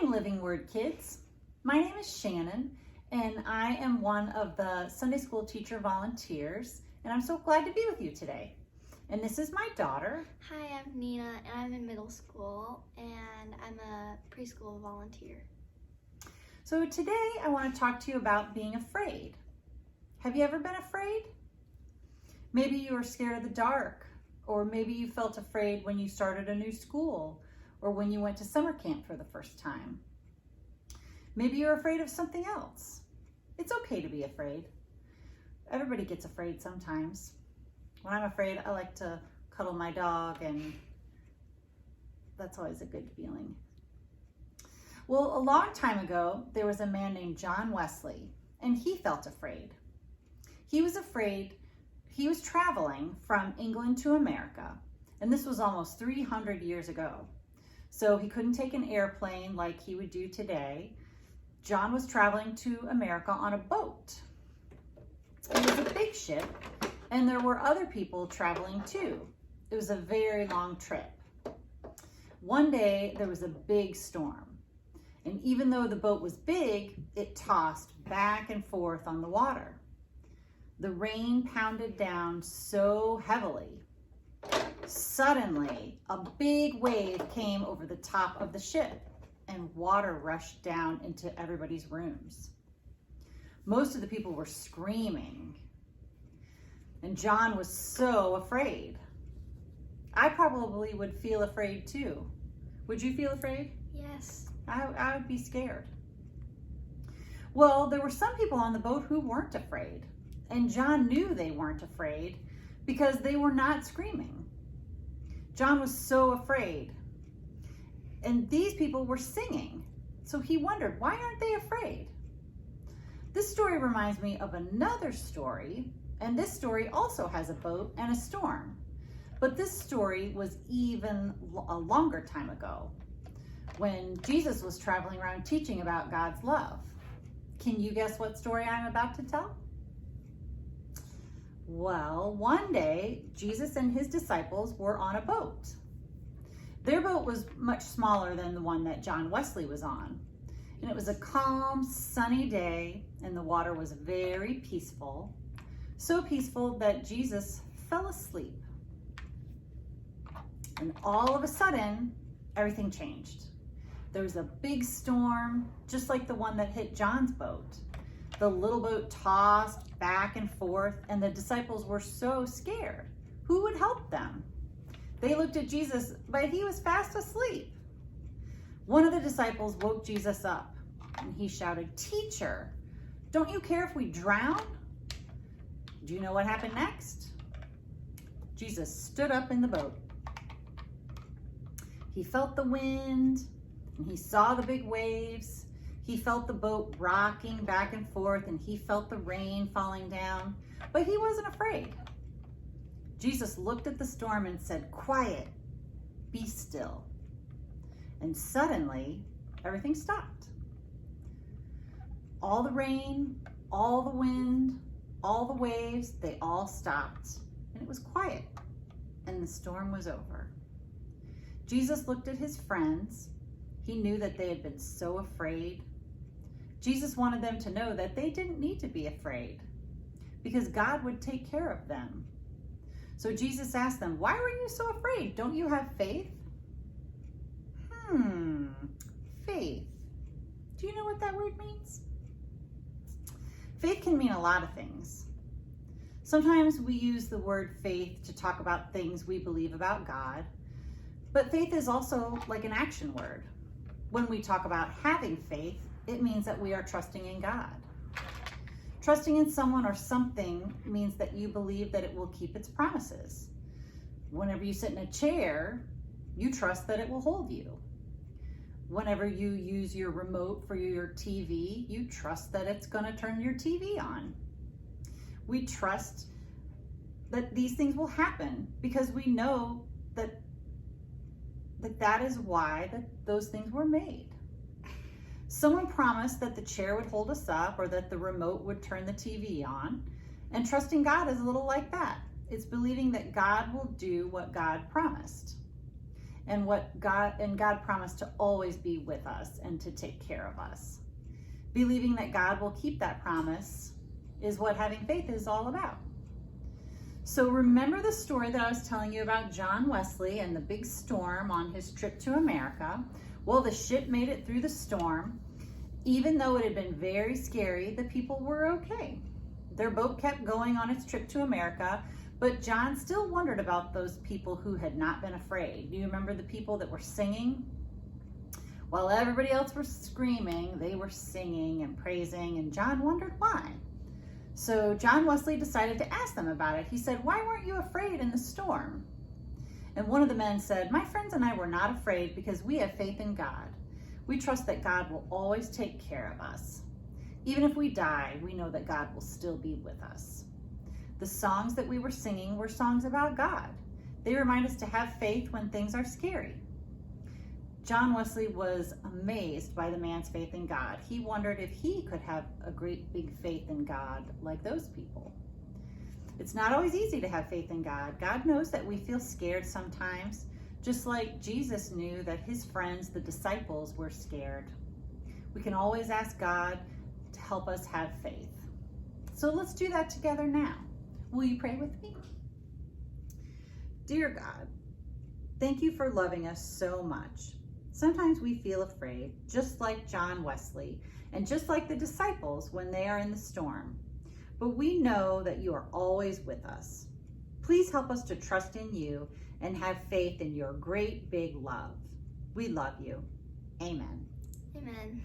morning, Living Word kids. My name is Shannon, and I am one of the Sunday school teacher volunteers, and I'm so glad to be with you today. And this is my daughter. Hi, I'm Nina, and I'm in middle school, and I'm a preschool volunteer. So today I want to talk to you about being afraid. Have you ever been afraid? Maybe you were scared of the dark, or maybe you felt afraid when you started a new school, or when you went to summer camp for the first time. Maybe you're afraid of something else. It's okay to be afraid. Everybody gets afraid sometimes. When I'm afraid, I like to cuddle my dog, and that's always a good feeling. Well, a long time ago, there was a man named John Wesley, and he felt afraid. He was afraid. He was traveling from England to America, and this was almost 300 years ago. So he couldn't take an airplane like he would do today. John was traveling to America on a boat. It was a big ship, and there were other people traveling too. It was a very long trip. One day there was a big storm, and even though the boat was big, it tossed back and forth on the water. The rain pounded down so heavily. Suddenly, a big wave came over the top of the ship, and water rushed down into everybody's rooms. Most of the people were screaming, and John was so afraid. I probably would feel afraid too. Would you feel afraid? Yes. I would be scared. Well, there were some people on the boat who weren't afraid, and John knew they weren't afraid because they were not screaming. John was so afraid, and these people were singing, so he wondered, why aren't they afraid? This story reminds me of another story, and this story also has a boat and a storm, but this story was even a longer time ago, when Jesus was traveling around teaching about God's love. Can you guess what story I'm about to tell? Well, one day, Jesus and his disciples were on a boat. Their boat was much smaller than the one that John Wesley was on. And it was a calm, sunny day, and the water was very peaceful. So peaceful that Jesus fell asleep. And all of a sudden, everything changed. There was a big storm, just like the one that hit John's boat. The little boat tossed back and forth, and the disciples were so scared. Who would help them? They looked at Jesus, but he was fast asleep. One of the disciples woke Jesus up, and he shouted, "Teacher, don't you care if we drown?" Do you know what happened next? Jesus stood up in the boat. He felt the wind, and he saw the big waves. He felt the boat rocking back and forth, and he felt the rain falling down, but he wasn't afraid. Jesus looked at the storm and said, "Quiet, be still." And suddenly, everything stopped. All the rain, all the wind, all the waves, they all stopped, and it was quiet, and the storm was over. Jesus looked at his friends. He knew that they had been so afraid. Jesus wanted them to know that they didn't need to be afraid because God would take care of them. So Jesus asked them, "Why were you so afraid? Don't you have faith?" Faith. Do you know what that word means? Faith can mean a lot of things. Sometimes we use the word faith to talk about things we believe about God, but faith is also like an action word. When we talk about having faith, it means that we are trusting in God. Trusting in someone or something means that you believe that it will keep its promises. Whenever you sit in a chair, you trust that it will hold you. Whenever you use your remote for your TV, you trust that it's going to turn your TV on. We trust that these things will happen because we know that is why those things were made. Someone promised that the chair would hold us up or that the remote would turn the TV on. And trusting God is a little like that. It's believing that God will do what God promised. and God promised to always be with us and to take care of us. Believing that God will keep that promise is what having faith is all about. So remember the story that I was telling you about John Wesley and the big storm on his trip to America? Well, the ship made it through the storm. Even though it had been very scary, the people were okay. Their boat kept going on its trip to America, but John still wondered about those people who had not been afraid. Do you remember the people that were singing? While everybody else was screaming, they were singing and praising, and John wondered why. So John Wesley decided to ask them about it. He said, "Why weren't you afraid in the storm?" And one of the men said, "My friends and I were not afraid because we have faith in God. We trust that God will always take care of us. Even if we die, we know that God will still be with us." The songs that we were singing were songs about God. They remind us to have faith when things are scary. John Wesley was amazed by the man's faith in God. He wondered if he could have a great big faith in God like those people. It's not always easy to have faith in God. God knows that we feel scared sometimes, just like Jesus knew that his friends, the disciples, were scared. We can always ask God to help us have faith. So let's do that together now. Will you pray with me? Dear God, thank you for loving us so much. Sometimes we feel afraid, just like John Wesley, and just like the disciples when they are in the storm. But we know that you are always with us. Please help us to trust in you and have faith in your great big love. We love you. Amen. Amen.